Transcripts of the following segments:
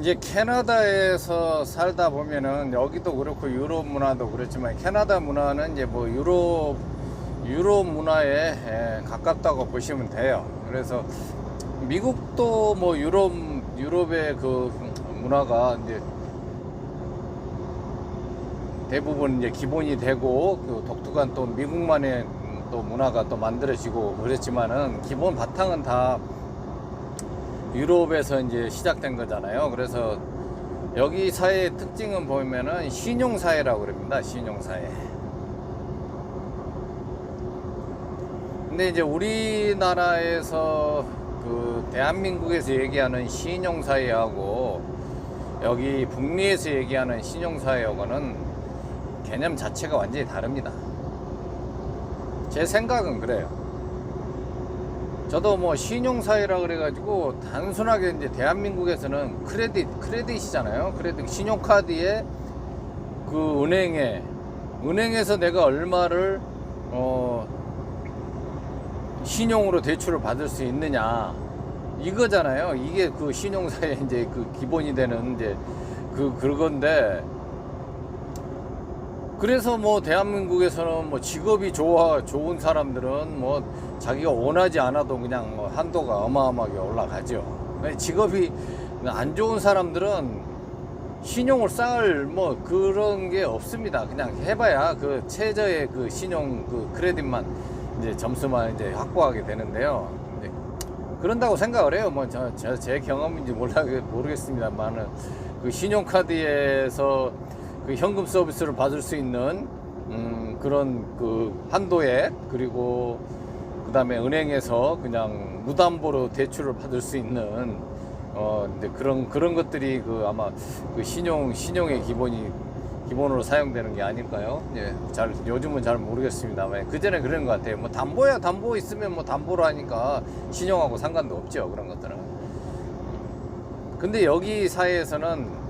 이제 캐나다에서 살다 보면은 여기도 그렇고 유럽 문화도 그렇지만 캐나다 문화는 이제 뭐 유럽 문화에 가깝다고 보시면 돼요. 그래서 미국도 뭐 유럽의 그 문화가 이제 대부분 이제 기본이 되고 그 독특한 또 미국만의 또 문화가 또 만들어지고 그랬지만은 기본 바탕은 다 유럽에서 이제 시작된 거잖아요. 그래서 여기 사회의 특징은 보면은 신용사회라고 그럽니다. 신용사회. 근데 이제 우리나라에서 그 대한민국에서 얘기하는 신용사회하고 여기 북미에서 얘기하는 신용사회하고는 개념 자체가 완전히 다릅니다. 제 생각은 그래요. 저도 뭐 신용사회라 그래가지고 단순하게 이제 대한민국에서는 크레딧이잖아요. 크레딧 신용카드에 그 은행에서 내가 얼마를 신용으로 대출을 받을 수 있느냐 이거잖아요. 이게 그 신용사회 이제 그 기본이 되는 이제 그건데, 그래서 뭐 대한민국에서는 뭐 직업이 좋은 사람들은 뭐 자기가 원하지 않아도 그냥 뭐 한도가 어마어마하게 올라가죠. 직업이 안 좋은 사람들은 신용을 쌓을 뭐 그런 게 없습니다. 그냥 해봐야 그 최저의 그 신용 그 크레딧만 이제 점수만 이제 확보하게 되는데요. 그런다고 생각을 해요. 뭐 제 경험인지 모르겠습니다만은 그 신용카드에서 그 현금 서비스를 받을 수 있는 그런 그 한도에, 그리고 그 다음에 은행에서 그냥 무담보로 대출을 받을 수 있는 이제 그런 것들이 그 아마 그 신용의 기본으로 사용되는 게 아닐까요? 예, 요즘은 잘 모르겠습니다만 그전에 그런 것 같아요. 뭐 담보 있으면 뭐 담보로 하니까 신용하고 상관도 없죠. 그런 것들은. 근데 여기 사회에서는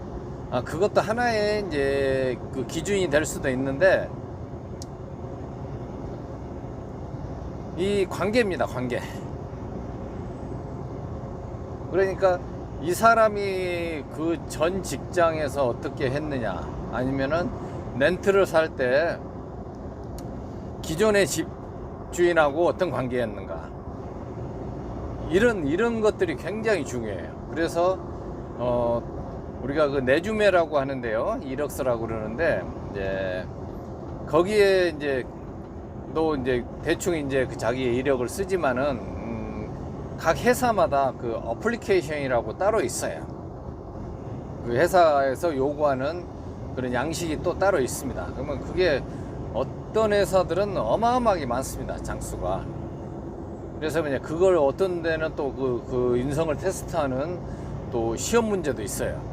그것도 하나의 이제 그 기준이 될 수도 있는데, 이 관계입니다. 관계. 그러니까 이 사람이 그 전 직장에서 어떻게 했느냐, 아니면은 렌트를 살 때 기존의 집주인하고 어떤 관계였는가, 이런 것들이 굉장히 중요해요. 그래서 우리가 그 내주매라고 하는데요, 이력서라고 그러는데, 이제 거기에 이제 또 이제 대충 이제 그 자기의 이력을 쓰지만은 각 회사마다 그 어플리케이션이라고 따로 있어요. 그 회사에서 요구하는 그런 양식이 또 따로 있습니다. 그러면 그게 어떤 회사들은 어마어마하게 많습니다. 장수가. 그래서 그냥 그걸 어떤 데는 또 그 인성을 테스트하는 또 시험 문제도 있어요.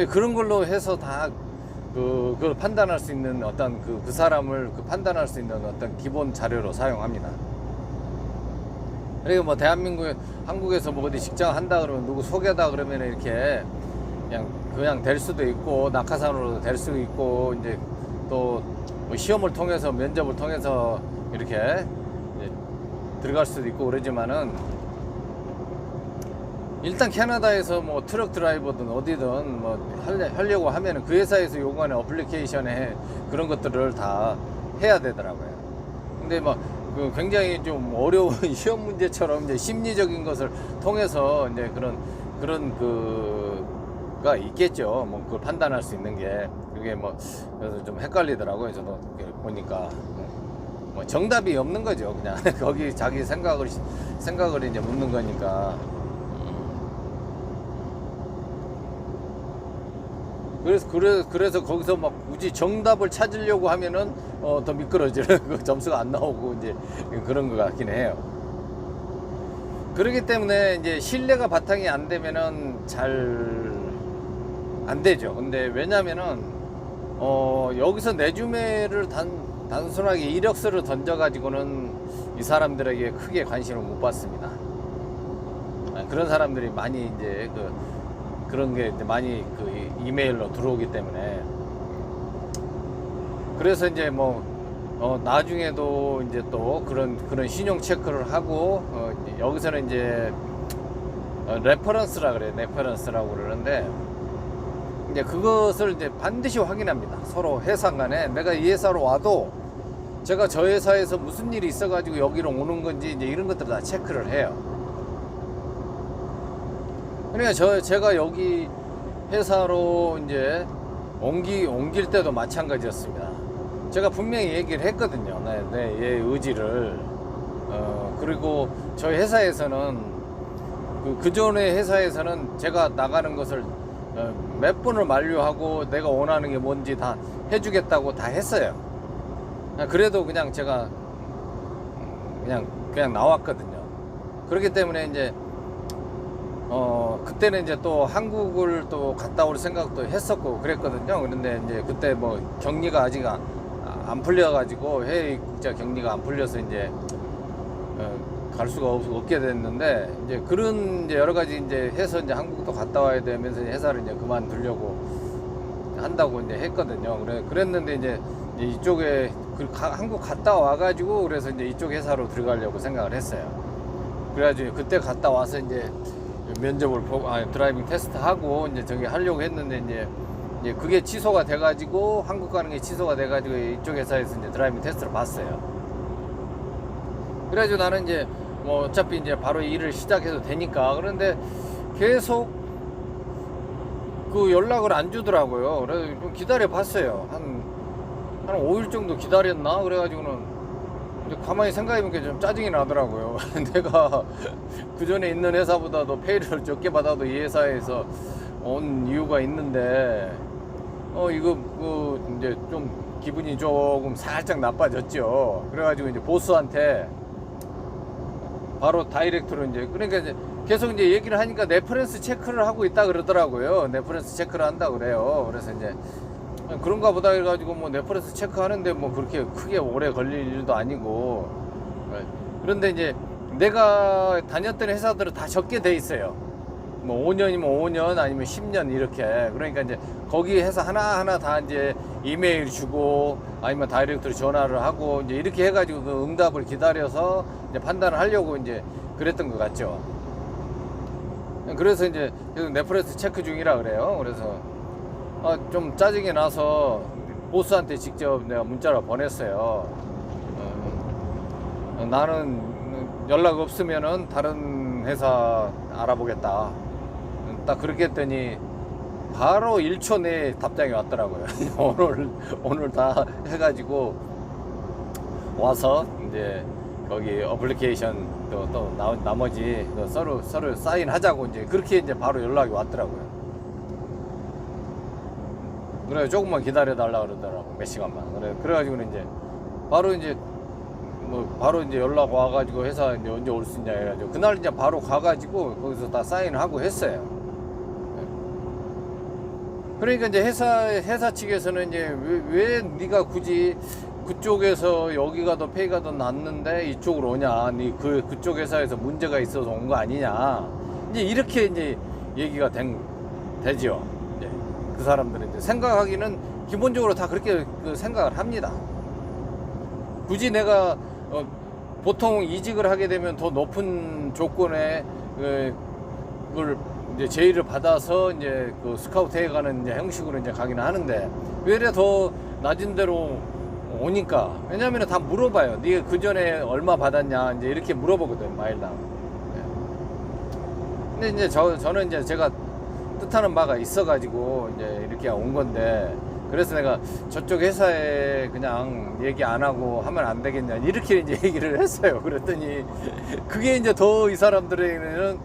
그런 걸로 해서 다 그걸 판단할 수 있는 어떤 그 사람을 판단할 수 있는 어떤 기본 자료로 사용합니다. 그리고 뭐 한국에서 뭐 어디 직장 한다 그러면 누구 소개다 그러면 이렇게 그냥 될 수도 있고, 낙하산으로 될 수도 있고, 이제 또 뭐 시험을 통해서, 면접을 통해서 이렇게 들어갈 수도 있고 그러지만은, 일단 캐나다에서 뭐 트럭 드라이버든 어디든 뭐 하려고 하면은 그 회사에서 요구하는 어플리케이션에 그런 것들을 다 해야 되더라고요. 근데 뭐 그 굉장히 좀 어려운 시험 문제처럼 이제 심리적인 것을 통해서 이제 그런 그가 있겠죠. 뭐 그걸 판단할 수 있는 게, 그게 뭐 그래서 좀 헷갈리더라고요. 저도 보니까 뭐 정답이 없는 거죠. 그냥 거기 자기 생각을 이제 묻는 거니까. 그래서 거기서 막 굳이 정답을 찾으려고 하면은 더 미끄러지는 그 점수가 안 나오고 이제 그런 것 같긴 해요. 그렇기 때문에 이제 신뢰가 바탕이 안 되면은 잘 안 되죠. 근데 왜냐면은 여기서 내주매를 단순하게 이력서를 던져가지고는 이 사람들에게 크게 관심을 못 받습니다. 그런 사람들이 많이 이제 그런 게 이제 많이 그 이메일로 들어오기 때문에, 그래서 이제 뭐 나중에도 이제 또 그런 신용 체크를 하고 여기서는 이제 레퍼런스라 그래요. 레퍼런스라고 그러는데 이제 그것을 이제 반드시 확인합니다. 서로 회사 간에 내가 이 회사로 와도 제가 저 회사에서 무슨 일이 있어가지고 여기로 오는 건지 이제 이런 것들을 다 체크를 해요. 그러니까 제가 여기 회사로 이제 옮길 때도 마찬가지였습니다. 제가 분명히 얘기를 했거든요. 내 의지를. 그리고 저희 회사에서는 그 전에 회사에서는 제가 나가는 것을 몇 번을 만류하고 내가 원하는 게 뭔지 다 해주겠다고 다 했어요. 그래도 그냥 제가 그냥 나왔거든요. 그렇기 때문에 이제 그때는 이제 또 한국을 또 갔다 올 생각도 했었고 그랬거든요. 그런데 이제 그때 뭐 격리가 아직 안 풀려가지고 해외 입국자 격리가 안 풀려서 이제 갈 수가 없게 됐는데 이제 그런 이제 여러 가지 이제 해서 이제 한국도 갔다 와야 되면서 회사를 이제 그만두려고 한다고 이제 했거든요. 그랬는데 이제 이쪽에 한국 갔다 와가지고 그래서 이제 이쪽 회사로 들어가려고 생각을 했어요. 그래가지고 그때 갔다 와서 이제 면접을 보고 드라이빙 테스트 하고 이제 저기 하려고 했는데 이제 그게 취소가 돼가지고 한국 가는 게 취소가 돼가지고 이쪽 회사에서 이제 드라이빙 테스트를 봤어요. 그래가지고 나는 이제 뭐 어차피 이제 바로 일을 시작해도 되니까 그런데 계속 그 연락을 안 주더라고요. 그래서 좀 기다려 봤어요. 한 5일 정도 기다렸나? 그래가지고는 가만히 생각해보니까 좀 짜증이 나더라고요. 내가 그 전에 있는 회사보다도 페이를 적게 받아도 이 회사에서 온 이유가 있는데 이거 이제 좀 기분이 조금 살짝 나빠졌죠. 그래가지고 이제 보스한테 바로 다이렉트로 이제 그러니까 이제 계속 이제 얘기를 하니까 레퍼런스 체크를 하고 있다 그러더라고요. 레퍼런스 체크를 한다 그래요. 그래서 이제 그런가 보다 해가지고 뭐 레퍼런스 체크하는데 뭐 그렇게 크게 오래 걸릴 일도 아니고 그런데 이제 내가 다녔던 회사들은 다 적게 돼 있어요. 뭐 5년이면 5년 아니면 10년 이렇게 그러니까 이제 거기 회사 하나하나 다 이제 이메일 주고 아니면 다이렉트로 전화를 하고 이제 이렇게 해가지고 그 응답을 기다려서 이제 판단을 하려고 이제 그랬던 것 같죠. 그래서 이제 계속 레퍼런스 체크 중이라 그래요. 그래서 좀 짜증이 나서 보스한테 직접 내가 문자를 보냈어요. 나는 연락 없으면은 다른 회사 알아보겠다. 딱 그렇게 했더니 바로 1초 내에 답장이 왔더라고요. 오늘 다 해가지고 와서 이제 거기 어플리케이션 또 나머지 서로 사인하자고 이제 그렇게 이제 바로 연락이 왔더라고요. 그래 조금만 기다려 달라 그러더라고. 몇 시간만. 그래가지고는 이제 바로 이제 연락 와가지고 회사 이제 언제 올 수 있냐 해가지고 그날 이제 바로 가가지고 거기서 다 사인하고 했어요. 그러니까 이제 회사 측에서는 이제 왜 네가 굳이 그쪽에서 여기가 더 페이가 더 낫는데 이쪽으로 오냐? 네 그쪽 회사에서 문제가 있어서 온 거 아니냐? 이제 이렇게 이제 얘기가 되죠. 그 사람들은 이제 생각하기는 기본적으로 다 그렇게 생각을 합니다. 굳이 내가 보통 이직을 하게 되면 더 높은 조건에 그걸 이제 제의를 받아서 이제 그 스카우트 해가는 이제 형식으로 이제 가기는 하는데 왜 이래 더 낮은 데로 오니까 왜냐면 다 물어봐요. 네가 그 전에 얼마 받았냐 이제 이렇게 물어보거든 마일당. 근데 이제 저는 이제 제가 뜻하는 바가 있어가지고 이제 이렇게 온 건데 그래서 내가 저쪽 회사에 그냥 얘기 안 하고 하면 안 되겠냐 이렇게 이제 얘기를 했어요. 그랬더니 그게 이제 더 이 사람들에게는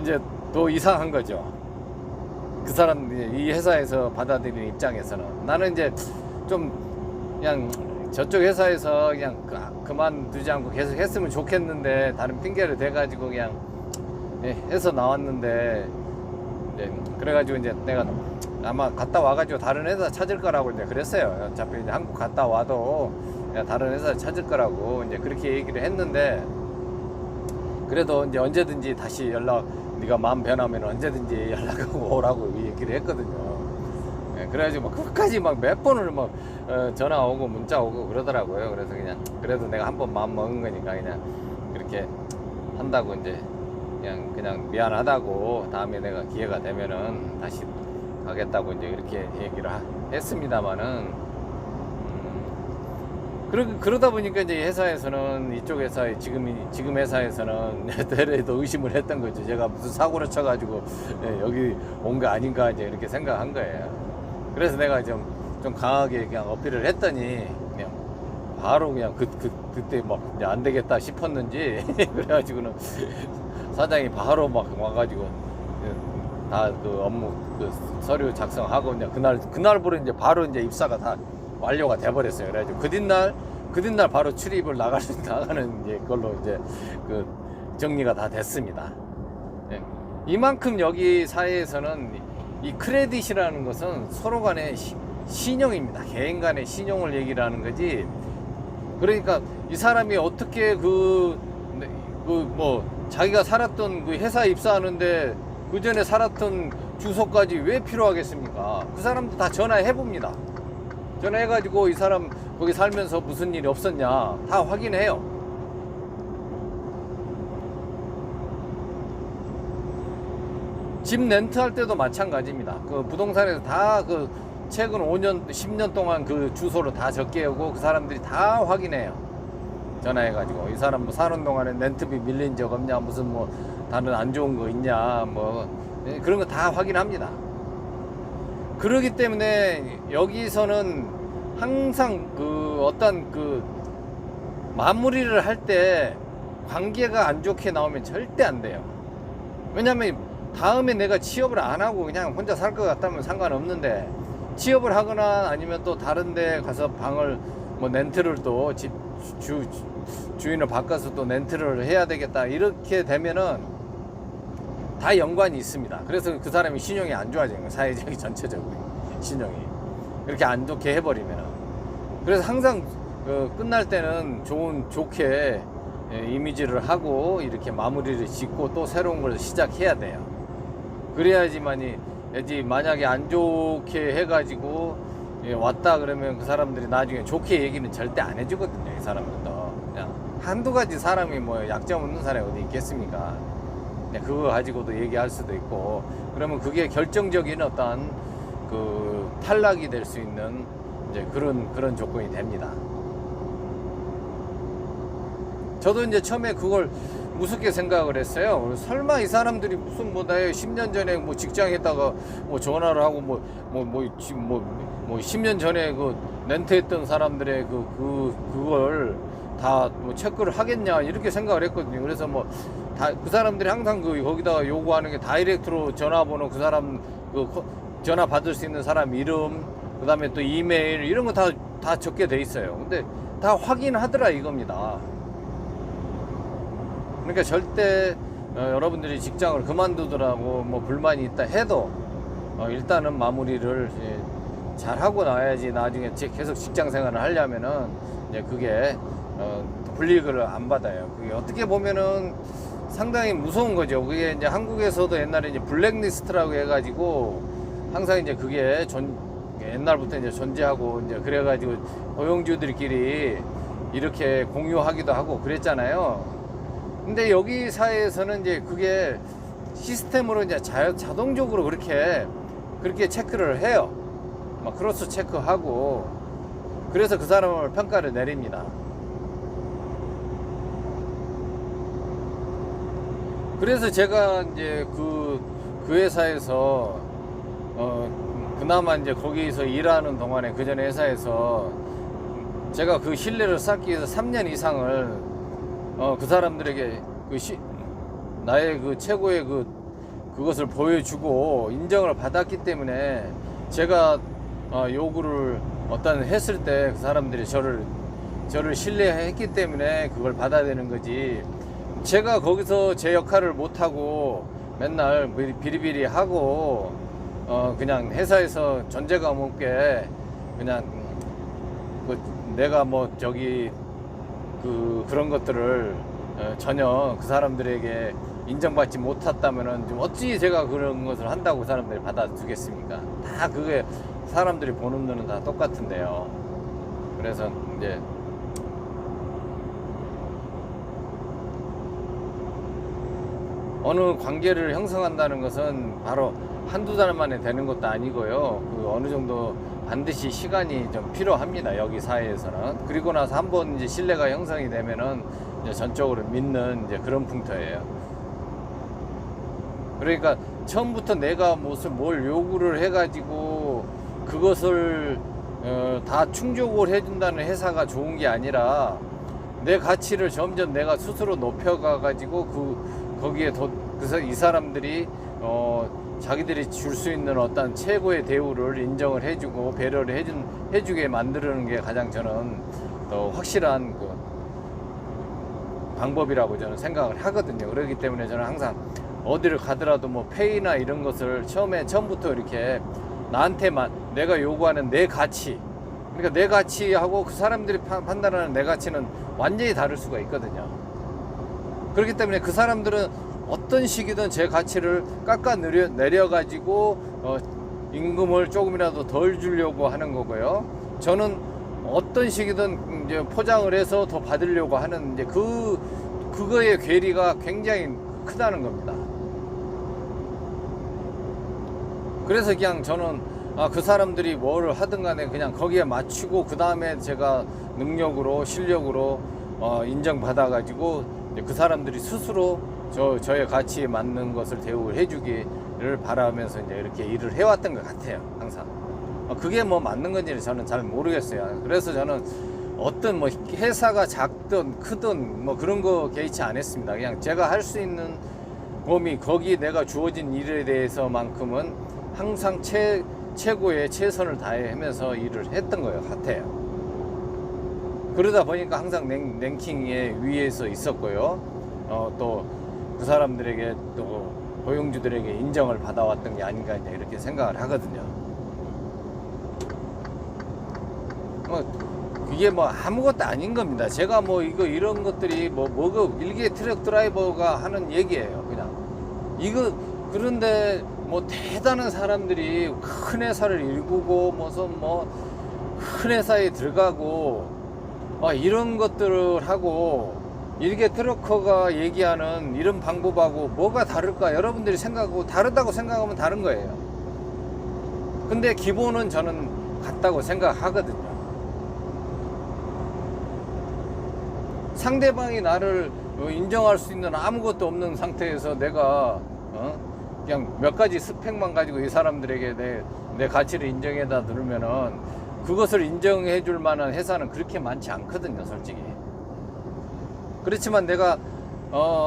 이제 더 이상한 거죠. 그 사람 이 회사에서 받아들이는 입장에서는 나는 이제 좀 그냥 저쪽 회사에서 그냥 그만두지 않고 계속 했으면 좋겠는데 다른 핑계를 대가지고 그냥 해서 나왔는데 그래가지고 이제 내가 아마 갔다 와가지고 다른 회사 찾을 거라고 이제 그랬어요. 어차피 이제 한국 갔다 와도 다른 회사 찾을 거라고 이제 그렇게 얘기를 했는데 그래도 이제 언제든지 다시 네가 마음 변하면 언제든지 연락하고 오라고 얘기를 했거든요. 그래가지고 끝까지 몇 번을 전화 오고 문자 오고 그러더라고요. 그래서 그냥 그래도 내가 한번 마음 먹은 거니까 그냥 그렇게 한다고 이제 그냥 미안하다고 다음에 내가 기회가 되면은 다시 가겠다고 이제 이렇게 얘기를 했습니다만은 그러다 보니까 이제 회사에서는 이쪽 회사에 지금 회사에서는 대래도 의심을 했던 거죠. 제가 무슨 사고를 쳐가지고 여기 온 거 아닌가 이제 이렇게 생각한 거예요. 그래서 내가 좀 강하게 그냥 어필을 했더니 그냥 바로 그냥 그때 막 이제 안 되겠다 싶었는지 그래가지고는 사장이 바로 막 와가지고 다 그 업무 그 서류 작성하고 이제 그날부로 이제 바로 이제 입사가 다 완료가 돼버렸어요. 그래가지고 그 뒷날 바로 출입을 나가는 이제 걸로 이제 그 정리가 다 됐습니다. 예. 이만큼 여기 사회에서는 이 크레딧이라는 것은 서로 간의 신용입니다. 개인 간의 신용을 얘기를 하는 거지. 그러니까 이 사람이 어떻게 뭐 자기가 살았던 그 회사 입사하는데 그 전에 살았던 주소까지 왜 필요하겠습니까? 그 사람도 다 전화해 봅니다. 전화해가지고 이 사람 거기 살면서 무슨 일이 없었냐 다 확인해요. 집 렌트할 때도 마찬가지입니다. 그 부동산에서 다 그 최근 5년, 10년 동안 그 주소를 다 적게 하고 그 사람들이 다 확인해요. 전화해가지고 이 사람 뭐 사는 동안에 렌트비 밀린 적 없냐, 무슨 뭐 다른 안 좋은 거 있냐, 뭐 그런 거 다 확인합니다. 그러기 때문에 여기서는 항상 그 어떤 그 마무리를 할 때 관계가 안 좋게 나오면 절대 안 돼요. 왜냐면 다음에 내가 취업을 안 하고 그냥 혼자 살 것 같다면 상관없는데, 취업을 하거나 아니면 또 다른 데 가서 방을 뭐 렌트를 또 주인을 바꿔서 또 렌트를 해야 되겠다 이렇게 되면은 다 연관이 있습니다. 그래서 그 사람이 신용이 안 좋아지는 거예요. 사회적인 전체적으로 신용이 이렇게 안 좋게 해버리면은. 그래서 항상 끝날 때는 좋게 이미지를 하고 이렇게 마무리를 짓고 또 새로운 걸 시작해야 돼요. 그래야지만이 만약에 안 좋게 해가지고 왔다 그러면 그 사람들이 나중에 좋게 얘기는 절대 안 해주거든요. 이 사람들도 그냥 한두 가지 사람이 뭐 약점 없는 사람이 어디 있겠습니까? 그냥 그거 가지고도 얘기할 수도 있고, 그러면 그게 결정적인 어떤 그 탈락이 될 수 있는 이제 그런 조건이 됩니다. 저도 이제 처음에 그걸 무섭게 생각을 했어요. 설마 이 사람들이 무슨 뭐 나의 10년 전에 뭐 직장에다가 뭐 전화를 하고 뭐 10년 전에 그 렌트했던 사람들의 그걸 다 뭐 체크를 하겠냐 이렇게 생각을 했거든요. 그래서 뭐 다 그 사람들이 항상 거기다가 요구하는 게 다이렉트로 전화번호, 그 사람 전화 받을 수 있는 사람 이름, 그 다음에 또 이메일 이런 거 다 적게 돼 있어요. 근데 다 확인하더라 이겁니다. 그러니까 절대 여러분들이 직장을 그만두더라고 뭐 불만이 있다 해도 일단은 마무리를 잘 하고 나야지 나중에 계속 직장 생활을 하려면은 이제 그게 불이익을 안 받아요. 그게 어떻게 보면은 상당히 무서운 거죠. 그게 이제 한국에서도 옛날에 이제 블랙리스트라고 해가지고 항상 이제 그게 옛날부터 이제 존재하고 이제 그래가지고 고용주들끼리 이렇게 공유하기도 하고 그랬잖아요. 근데 여기 사회에서는 이제 그게 시스템으로 이제 자동적으로 그렇게 체크를 해요. 막 크로스 체크하고, 그래서 그 사람을 평가를 내립니다. 그래서 제가 이제 그 회사에서 그나마 이제 거기서 일하는 동안에 그 전 회사에서 제가 그 신뢰를 쌓기 위해서 3년 이상을 그 사람들에게 나의 그 최고의 그것을 보여주고 인정을 받았기 때문에 제가 요구를 했을 때 그 사람들이 저를 신뢰했기 때문에 그걸 받아야 되는 거지. 제가 거기서 제 역할을 못하고 맨날 비리비리 하고 그냥 회사에서 존재감 없게 그냥 내가 뭐 그런 것들을 전혀 그 사람들에게 인정받지 못했다면은 좀 어찌 제가 그런 것을 한다고 그 사람들이 받아주겠습니까? 다 그게 사람들이 보는 눈은 다 똑같은데요. 그래서 이제 어느 관계를 형성한다는 것은 바로 한두 달 만에 되는 것도 아니고요. 그 어느 정도 반드시 시간이 좀 필요합니다. 여기 사회에서는. 그리고 나서 한번 이제 신뢰가 형성이 되면은 이제 전적으로 믿는 이제 그런 풍토예요. 그러니까 처음부터 내가 무슨 뭘 요구를 해가지고 그것을 다 충족을 해준다는 회사가 좋은 게 아니라 내 가치를 점점 내가 스스로 높여가가지고 거기에 그래서 이 사람들이 자기들이 줄 수 있는 어떤 최고의 대우를 인정을 해주고 배려를 해주게 만드는 게 가장 저는 더 확실한 그 방법이라고 저는 생각을 하거든요. 그렇기 때문에 저는 항상 어디를 가더라도 뭐 페이나 이런 것을 처음부터 이렇게 나한테만 내가 요구하는 내 가치, 그러니까 내 가치하고 그 사람들이 판단하는 내 가치는 완전히 다를 수가 있거든요. 그렇기 때문에 그 사람들은 어떤 식이든 제 가치를 내려가지고 임금을 조금이라도 덜 주려고 하는 거고요. 저는 어떤 식이든 이제 포장을 해서 더 받으려고 하는 이제 그거의 괴리가 굉장히 크다는 겁니다. 그래서 그냥 저는 그 사람들이 뭘 하든 간에 그냥 거기에 맞추고 그 다음에 제가 능력으로 실력으로 인정받아 가지고 그 사람들이 스스로 저의 가치에 맞는 것을 대우를 해주기를 바라면서 이제 이렇게 일을 해왔던 것 같아요. 항상 그게 뭐 맞는 건지는 저는 잘 모르겠어요. 그래서 저는 어떤 뭐 회사가 작든 크든 뭐 그런 거 개의치 안 했습니다. 그냥 제가 할 수 있는 범위, 거기 내가 주어진 일에 대해서만큼은 항상 최고의 최선을 다하면서 일을 했던 것 같아요. 그러다 보니까 항상 랭킹의 위에서 있었고요. 또 그 사람들에게 또 고용주들에게 인정을 받아왔던 게 아닌가 이렇게 생각을 하거든요. 이게 뭐 아무것도 아닌 겁니다. 제가 뭐 이런 것들이 뭐그 일개 트럭 드라이버가 하는 얘기예요. 그냥 그런데 뭐 대단한 사람들이 큰 회사를 일구고 무슨 뭐 큰 회사에 들어가고 이런 것들을 하고 일개 트럭커가 얘기하는 이런 방법하고 뭐가 다를까? 여러분들이 생각하고 다르다고 생각하면 다른 거예요. 근데 기본은 저는 같다고 생각하거든요. 상대방이 나를 인정할 수 있는 아무것도 없는 상태에서 내가 그냥 몇 가지 스펙만 가지고 이 사람들에게 내 가치를 인정해다 누르면은 그것을 인정해 줄 만한 회사는 그렇게 많지 않거든요, 솔직히. 그렇지만 내가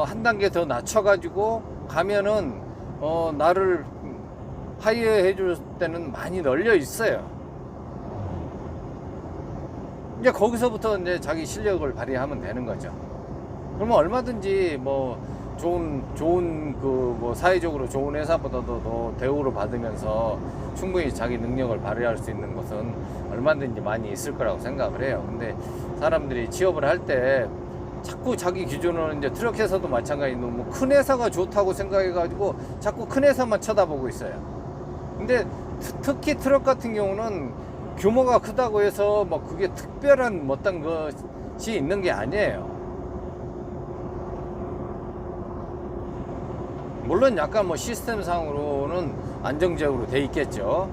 한 단계 더 낮춰가지고 가면은 나를 하이어해 줄 때는 많이 널려 있어요. 이제 거기서부터 이제 자기 실력을 발휘하면 되는 거죠. 그러면 얼마든지 뭐 좋은 뭐 사회적으로 좋은 회사보다도 더 대우를 받으면서 충분히 자기 능력을 발휘할 수 있는 것은 얼마든지 많이 있을 거라고 생각을 해요. 근데 사람들이 취업을 할 때 자꾸 자기 기준으로 이제 트럭회사도 마찬가지로 뭐 큰 회사가 좋다고 생각해가지고 자꾸 큰 회사만 쳐다보고 있어요. 근데 특히 트럭 같은 경우는 규모가 크다고 해서 뭐 그게 특별한 어떤 것이 있는 게 아니에요. 물론 약간 뭐 시스템상으로는 안정적으로 돼 있겠죠.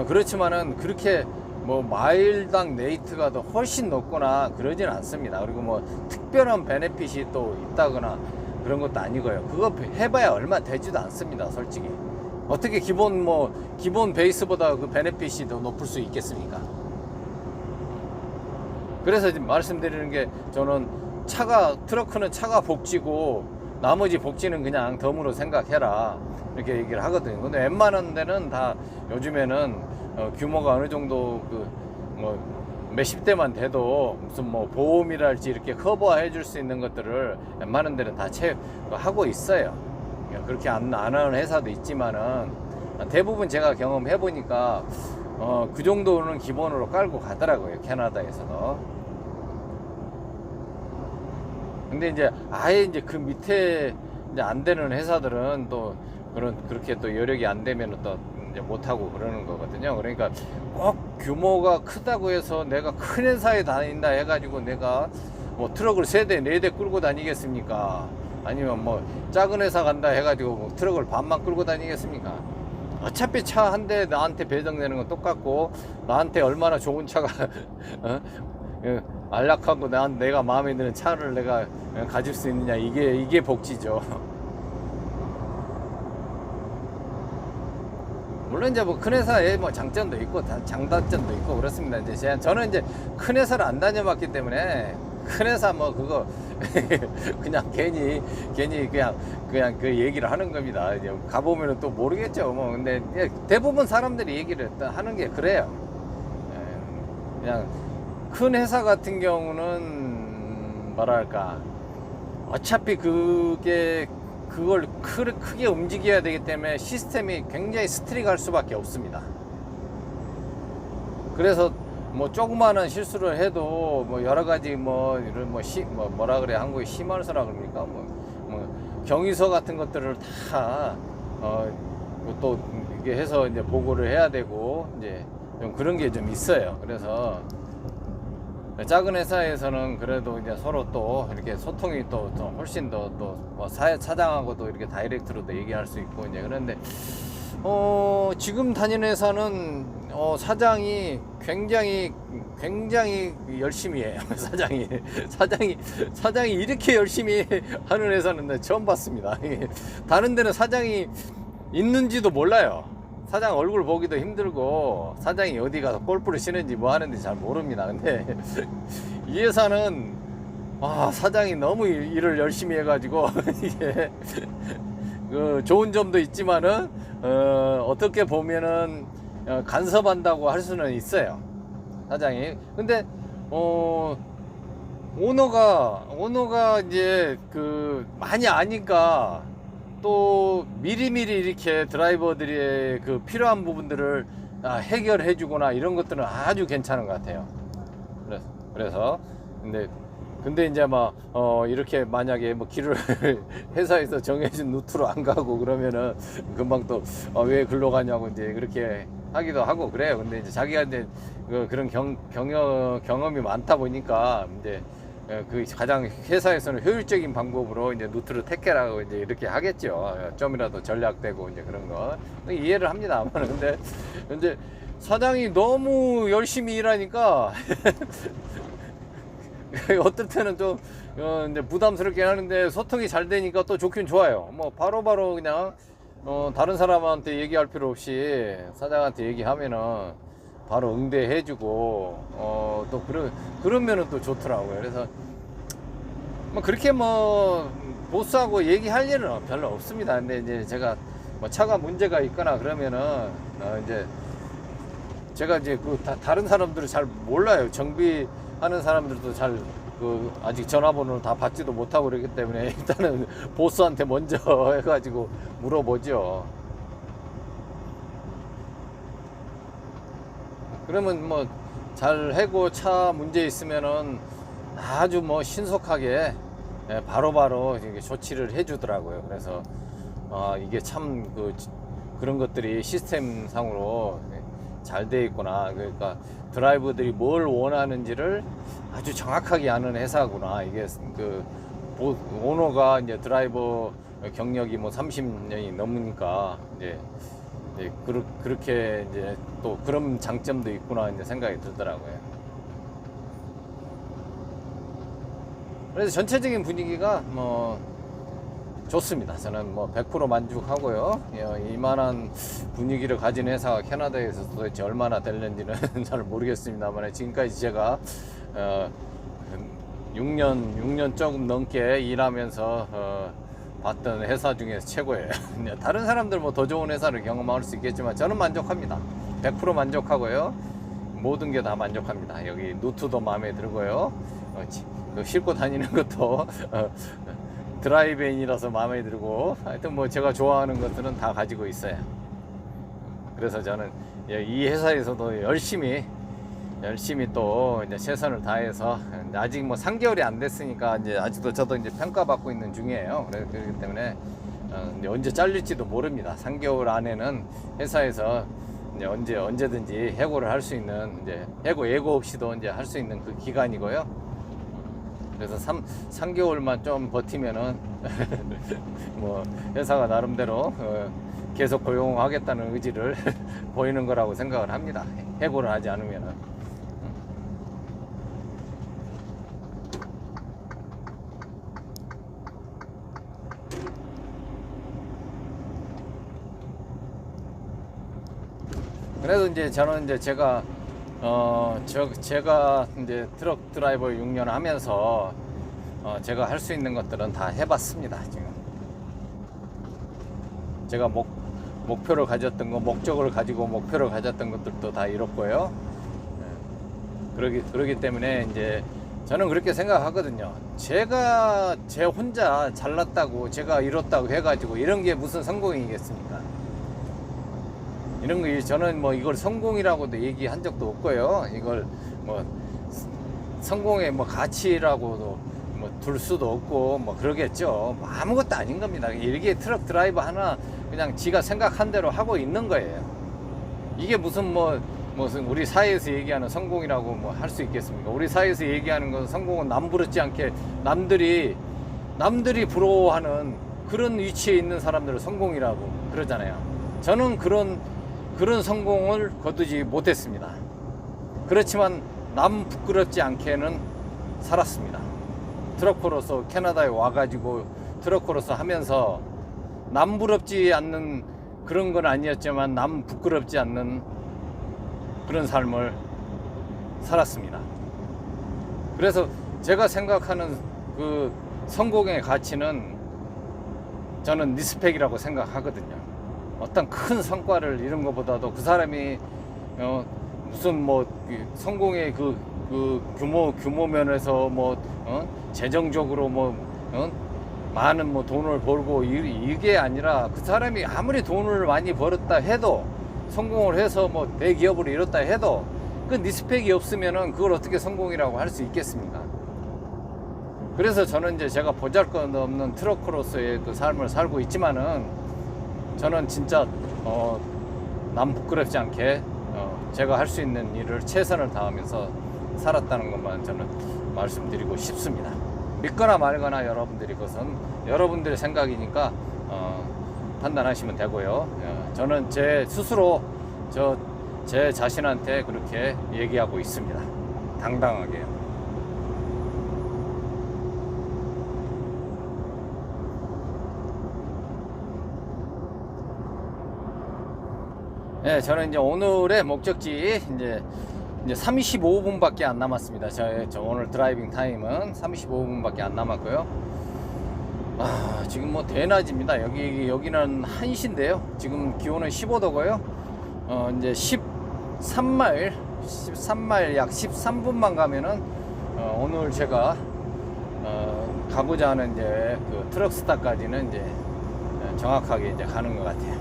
그렇지만은 그렇게 뭐 마일당 레이트가 더 훨씬 높거나 그러진 않습니다. 그리고 뭐 특별한 베네핏이 또 있다거나 그런 것도 아니고요. 그거 해봐야 얼마 되지도 않습니다, 솔직히. 어떻게 기본 베이스보다 그 베네핏이 더 높을 수 있겠습니까? 그래서 지금 말씀드리는 게 저는 트럭크는 차가 복지고 나머지 복지는 그냥 덤으로 생각해라, 이렇게 얘기를 하거든요. 근데 웬만한 데는 다 요즘에는 규모가 어느 정도 몇십 대만 돼도 무슨 뭐 보험이랄지 이렇게 커버해 줄 수 있는 것들을 웬만한 데는 다 하고 있어요. 그렇게 안 하는 회사도 있지만은 대부분 제가 경험해 보니까 그 정도는 기본으로 깔고 가더라고요, 캐나다에서도. 근데 이제 아예 이제 그 밑에 이제 안 되는 회사들은 또 그렇게 또 여력이 안 되면 또 이제 못하고 그러는 거거든요. 그러니까 꼭 규모가 크다고 해서 내가 큰 회사에 다닌다 해가지고 내가 뭐 트럭을 3대, 4대 끌고 다니겠습니까? 아니면 뭐 작은 회사 간다 해가지고 뭐 트럭을 반만 끌고 다니겠습니까? 어차피 차 한 대 나한테 배정되는 건 똑같고, 나한테 얼마나 좋은 차가 어? 안락하고 내가 마음에 드는 차를 내가 가질 수 있느냐, 이게 복지죠. 물론 이제 뭐 큰 회사에 뭐 장점도 있고 장단점도 있고 그렇습니다. 이제 저는 이제 큰 회사를 안 다녀봤기 때문에 큰 회사 뭐 그거 그냥 괜히 그냥 그 얘기를 하는 겁니다. 이제 가보면은 또 모르겠죠. 뭐 근데 대부분 사람들이 얘기를 하는 게 그래요. 그냥 큰 회사 같은 경우는 뭐랄까, 어차피 그걸 크게 움직여야 되기 때문에 시스템이 굉장히 스트릭할 수밖에 없습니다. 그래서 뭐 조그마한 실수를 해도 뭐 여러 가지 뭐라 그래, 한국에 심할서라 그럽니까, 뭐 경위서 같은 것들을 다 또 이게 해서 이제 보고를 해야 되고, 이제 좀 그런 게 좀 있어요. 그래서 작은 회사에서는 그래도 이제 서로 또 이렇게 소통이 또 훨씬 뭐 사장하고도 이렇게 다이렉트로도 얘기할 수 있고, 이제 그런데 지금 다니는 회사는 사장이 굉장히 열심히 해요. 사장이 이렇게 열심히 하는 회사는 처음 봤습니다. 다른 데는 사장이 있는지도 몰라요. 사장 얼굴 보기도 힘들고, 사장이 어디 가서 골프를 치는지 뭐 하는지 잘 모릅니다. 근데 이 회사는 사장이 너무 일을 열심히 해가지고 이게 좋은 점도 있지만은 어떻게 보면은 간섭한다고 할 수는 있어요, 사장이. 근데 오너가 이제 많이 아니까 또 미리미리 이렇게 드라이버들의 필요한 부분들을 해결해 주거나 이런 것들은 아주 괜찮은 것 같아요. 그래서 근데 이제 막 이렇게 만약에 뭐 길을 회사에서 정해진 루트로 안 가고 그러면은 금방 또 왜 글로 가냐고 이제 그렇게 하기도 하고 그래요. 근데 이제 자기가 이제 그런 경험이 많다 보니까 이제 가장 회사에서는 효율적인 방법으로 이제 루트를 택해라고 이제 이렇게 하겠죠. 좀이라도 전략되고 이제 그런 거 이해를 합니다. 근데 이제 사장이 너무 열심히 일하니까 어떨 때는 좀 이제 부담스럽게 하는데, 소통이 잘 되니까 또 좋긴 좋아요. 뭐 바로바로 그냥 다른 사람한테 얘기할 필요 없이 사장한테 얘기하면은 바로 응대해주고 또 그러면은 또 좋더라고요. 그래서 뭐 그렇게 뭐 보스하고 얘기할 일은 별로 없습니다. 근데 이제 제가 뭐 차가 문제가 있거나 그러면은 이제 제가 이제 다른 사람들은 잘 몰라요. 정비하는 사람들도 잘 아직 전화번호를 다 받지도 못하고 그러기 때문에 일단은 보스한테 먼저 해가지고 물어보죠. 그러면 뭐 잘 해고 차 문제 있으면은 아주 뭐 신속하게 바로바로 이렇게 조치를 해주더라고요. 그래서 이게 참 그런 것들이 시스템 상으로 잘 돼 있구나. 그러니까 드라이버들이 뭘 원하는지를 아주 정확하게 아는 회사구나. 이게 오너가 이제 드라이버 경력이 뭐 30년이 넘으니까 이제 그렇게 이제 또 그런 장점도 있구나 이제 생각이 들더라고요. 그래서 전체적인 분위기가 뭐 좋습니다. 저는 뭐 100% 만족하고요. 이만한 분위기를 가진 회사가 캐나다에서 도대체 얼마나 될는지는 잘 모르겠습니다만, 지금까지 제가 6년 조금 넘게 일하면서 봤던 회사 중에서 최고예요. 다른 사람들 뭐 더 좋은 회사를 경험할 수 있겠지만 저는 만족합니다. 100% 만족하고요. 모든 게 다 만족합니다. 여기 루트도 마음에 들고요. 싣고 다니는 것도 드라이브인이라서 마음에 들고, 하여튼 뭐 제가 좋아하는 것들은 다 가지고 있어요. 그래서 저는 이 회사에서도 열심히 또 이제 최선을 다해서, 아직 뭐 3개월이 안 됐으니까 이제 아직도 저도 이제 평가받고 있는 중이에요. 그렇기 때문에 이제 언제 잘릴지도 모릅니다. 3개월 안에는 회사에서 이제 언제든지 해고를 할 수 있는, 이제 예고 없이도 이제 할 수 있는 그 기간이고요. 그래서 3개월만 좀 버티면은 뭐 회사가 나름대로 계속 고용하겠다는 의지를 보이는 거라고 생각을 합니다. 해고를 하지 않으면은. 그래서 이제 저는 이제 제가 이제 트럭 드라이버 6년 하면서 제가 할 수 있는 것들은 다 해봤습니다. 지금 제가 목표를 가졌던 거, 목적을 가지고 목표를 가졌던 것들도 다 이뤘고요. 그러기 때문에 이제 저는 그렇게 생각하거든요. 제가 제 혼자 잘났다고 제가 이뤘다고 해가지고 이런 게 무슨 성공이겠습니까? 이런 거 저는 뭐 이걸 성공이라고도 얘기한 적도 없고요. 이걸 뭐 성공의 뭐 가치라고도 뭐 둘 수도 없고 뭐 그러겠죠. 뭐 아무것도 아닌 겁니다. 이게 트럭 드라이버 하나 그냥 지가 생각한 대로 하고 있는 거예요. 이게 무슨 무슨 우리 사회에서 얘기하는 성공이라고 뭐 할 수 있겠습니까? 우리 사회에서 얘기하는 건 성공은 남부럽지 않게 남들이 부러워하는 그런 위치에 있는 사람들을 성공이라고 그러잖아요. 저는 그런 성공을 거두지 못했습니다. 그렇지만 남 부끄럽지 않게는 살았습니다. 트럭커로서 캐나다에 와가지고 트럭커로서 하면서 남 부럽지 않는 그런 건 아니었지만 남 부끄럽지 않는 그런 삶을 살았습니다. 그래서 제가 생각하는 그 성공의 가치는 저는 리스펙이라고 생각하거든요. 어떤 큰 성과를 이룬 것보다도 그 사람이 무슨 뭐 성공의 그 규모 면에서 재정적으로 많은 돈을 벌고 이게 아니라 그 사람이 아무리 돈을 많이 벌었다 해도 성공을 해서 대기업을 이뤘다 해도 그 리스펙이 없으면은 그걸 어떻게 성공이라고 할 수 있겠습니까? 그래서 저는 이제 제가 보잘것없는 트럭커로서의 그 삶을 살고 있지만은 저는 진짜 남 부끄럽지 않게 제가 할 수 있는 일을 최선을 다하면서 살았다는 것만 저는 말씀드리고 싶습니다. 믿거나 말거나 여러분들이 그것은 여러분들의 생각이니까 판단하시면 되고요. 저는 제 스스로 제 자신한테 그렇게 얘기하고 있습니다. 당당하게요. 네, 저는 이제 오늘의 목적지 이제 35분밖에 안 남았습니다. 저 오늘 드라이빙 타임은 35분밖에 안 남았고요. 지금 대낮입니다. 여기는 1시인데요. 지금 기온은 15도고요. 이제 13마일 약 13분만 가면은 오늘 제가 가고자 하는 이제 그 트럭스타까지는 이제 정확하게 이제 가는 것 같아요.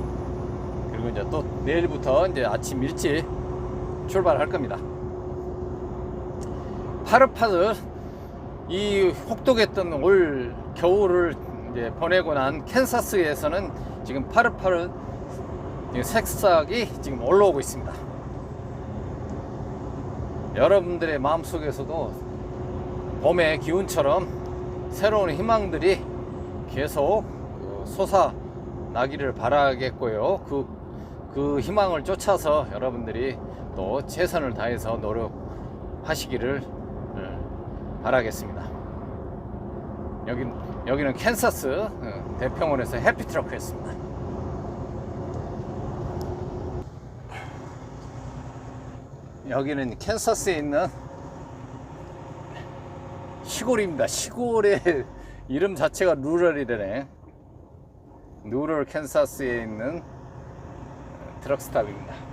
그리고 이제 또 내일부터 이제 아침 일찍 출발할 겁니다. 파릇파릇 이 혹독했던 올 겨울을 이제 보내고 난 캔사스에서는 지금 파릇파릇 색싹이 지금 올라오고 있습니다. 여러분들의 마음속에서도 봄의 기운처럼 새로운 희망들이 계속 솟아나기를 바라겠고요. 그 희망을 쫓아서 여러분들이 또 최선을 다해서 노력하시기를 바라겠습니다. 여기는 캔사스 대평원에서 해피트럭크였습니다. 여기는 캔사스에 있는 시골입니다. 시골의 이름 자체가 루럴이라네. 루럴 캔사스에 있는 트럭스탑입니다.